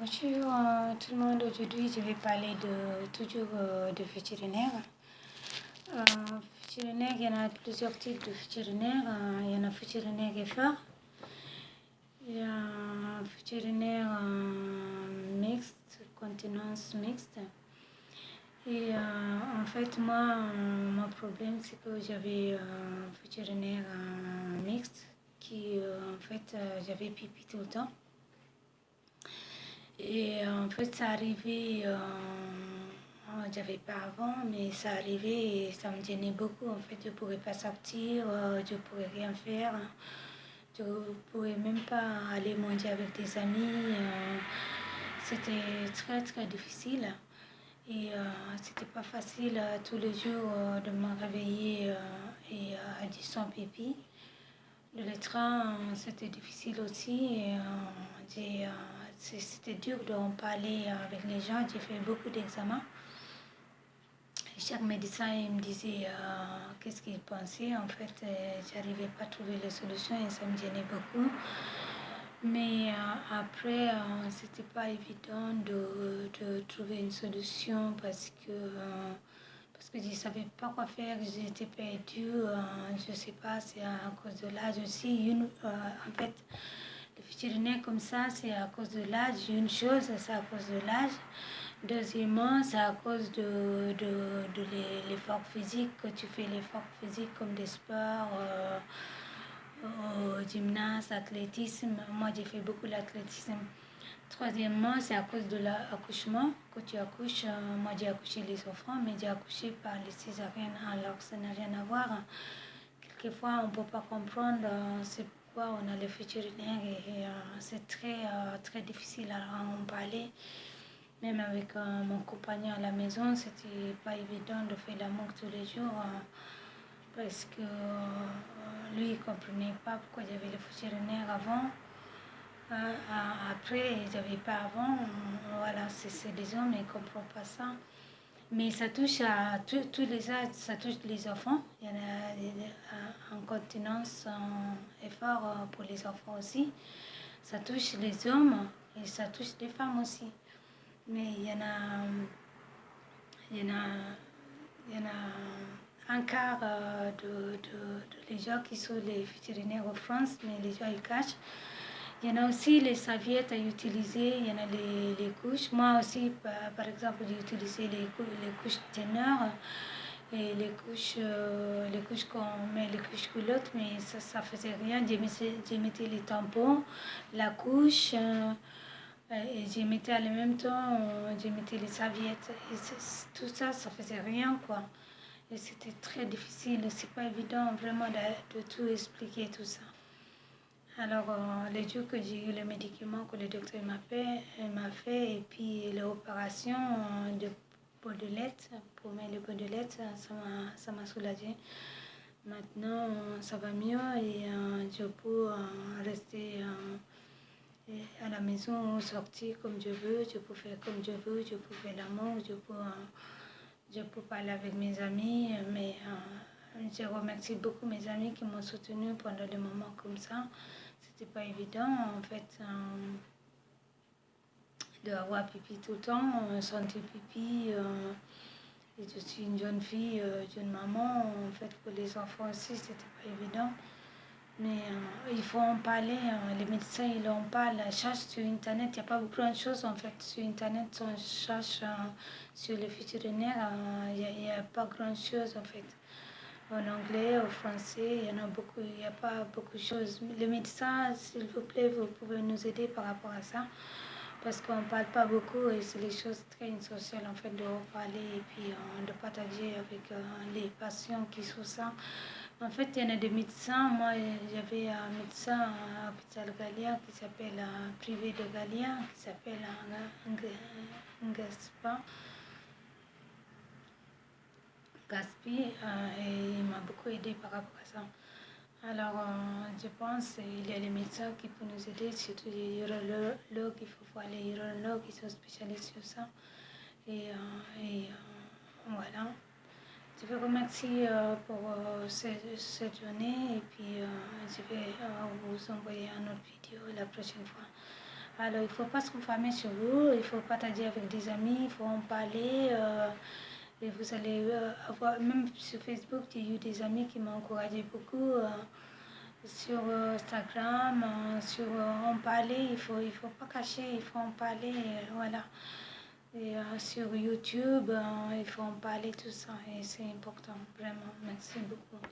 Bonjour tout le monde, aujourd'hui je vais parler de vétérinaire. Vétérinaire, il y en a plusieurs types de vétérinaires. Il y en a vétérinaire effort, il y a vétérinaire mixte, contenance mixte. Et en fait, moi, mon problème c'est que j'avais vétérinaire mixte qui, en fait, j'avais pipi tout le temps. Et en fait, ça arrivait, j'avais pas avant, mais ça arrivait et ça me gênait beaucoup. En fait, je ne pourrais pas sortir, je ne pourrais rien faire, je ne pourrais même pas aller manger avec des amis. C'était très très difficile. Et c'était pas facile tous les jours de me réveiller et à dire sans pipi. Le train, c'était difficile aussi. Et, c'était dur d'en parler avec les gens. J'ai fait beaucoup d'examens. Chaque médecin il me disait qu'est-ce qu'il pensait. En fait, j'arrivais pas à trouver les solutions et ça me gênait beaucoup. Mais après, c'était pas évident de trouver une solution parce que je ne savais pas quoi faire, j'étais perdue, je ne sais pas, c'est à cause de l'âge aussi. En fait, le vétérinaire comme ça, c'est à cause de l'âge. Une chose, c'est à cause de l'âge. Deuxièmement, c'est à cause de l'effort physique, que tu fais l'effort physique comme des sports, gymnase, athlétisme. Moi, j'ai fait beaucoup d'athlétisme. Troisièmement, c'est à cause de l'accouchement. Quand tu accouches, moi j'ai accouché les enfants, mais j'ai accouché par les césariennes, alors ça n'a rien à voir. Quelquefois, on ne peut pas comprendre c'est pourquoi on a le vétérinaire et c'est très difficile à en parler. Même avec mon compagnon à la maison, c'était pas évident de faire l'amour tous les jours parce que lui, il ne comprenait pas pourquoi il y avait le vétérinaire avant. Après, j'avais pas avant. Voilà, c'est des hommes, ils ne comprennent pas ça. Mais ça touche à tous les âges, ça touche les enfants. Il y en a en continence, en effort pour les enfants aussi. Ça touche les hommes et ça touche les femmes aussi. Mais il y en a, un quart de les gens qui sont les vétérinaires en France, mais les gens ils cachent. Il y en a aussi les serviettes à utiliser, il y en a les couches. Moi aussi, par exemple, j'ai utilisé les couches teneur et les couches qu'on met, les couches culottes, mais ça faisait rien. Je mettais les tampons, la couche, et je mettais en même temps, je mettais les serviettes. Et tout ça, ça faisait rien, quoi. Et c'était très difficile, c'est pas évident vraiment de tout expliquer, tout ça. Alors, les jours que j'ai eu les médicaments que le docteur m'a fait et puis l'opération de podelette, pour mettre le podelette, ça m'a soulagé. Maintenant, ça va mieux et je peux rester à la maison, sortir comme je veux, je peux faire comme je veux, je peux faire l'amour, je peux parler avec mes amis, mais je remercie beaucoup mes amis qui m'ont soutenu pendant des moments comme ça. C'était pas évident en fait d'avoir pipi tout le temps, sentir pipi. Et je suis une jeune fille, jeune maman. En fait, pour les enfants aussi, c'était pas évident. Mais il faut en parler. Les médecins, ils en parlent. Cherche sur Internet. Il n'y a pas beaucoup de choses en fait. Sur Internet, on cherche sur les vétérinaires. Il n'y a pas grand chose en fait. En anglais, au français, il y en a beaucoup, il n'y a pas beaucoup de choses. Les médecins, s'il vous plaît, vous pouvez nous aider par rapport à ça. Parce qu'on ne parle pas beaucoup et c'est les choses très essentielles en fait de parler et puis de partager avec les patients qui sont ça. En fait, il y en a des médecins. Moi, j'avais un médecin à l'hôpital Gallia qui s'appelle, privé de Gallia, qui s'appelle Gaspi, et il m'a beaucoup aidé par rapport à ça. Alors, je pense qu'il y a les médecins qui peuvent nous aider, surtout les urologues, il faut voir les urologues qui sont spécialisés sur ça. Et voilà. Je vous remercie pour cette journée et puis je vais vous envoyer une autre vidéo la prochaine fois. Alors, il ne faut pas se renfermer sur vous, il faut partager avec des amis, il faut en parler. Et vous allez avoir, même sur Facebook, j'ai eu des amis qui m'ont encouragé beaucoup. Sur Instagram, en parler, il faut pas cacher, il faut en parler, voilà. Et sur YouTube, il faut en parler, tout ça, et c'est important, vraiment. Merci beaucoup.